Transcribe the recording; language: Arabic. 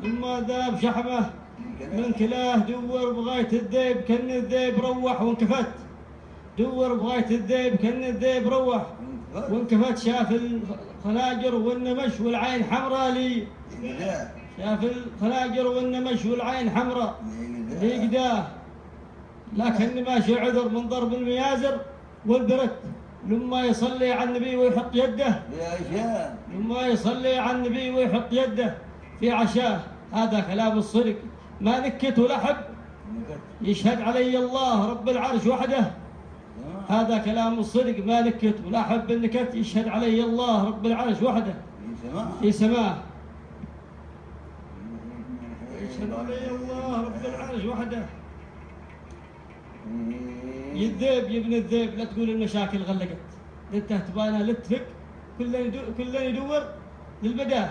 لما ذاب شحمه من كلاه دور بغاية الذيب كن الذيب روح وانكفت. دور بغاية الذيب كن الذيب روح وانكفت. شاف الخناجر والنمش والعين حمراء لي. شاف الخناجر والنمش والعين حمراء لي قداه. لكن ماشي عذر من ضرب الميازر والبرت. لما يصلي على النبي ويحط يده. لما يصلي على النبي ويحط يده في عشاه. هذا كلام الصدق ما نكت ولا حب. يشهد علي الله رب العرش وحده. هذا كلام الصدق ما نكت ولا حب النكت. يشهد علي الله رب العرش وحده في سماه. يشهد علي الله رب العرش وحده. يذيب يا ابن الذيب لا تقول المشاكل غلقت. انت تبانا لتفك كل يدور للبداه.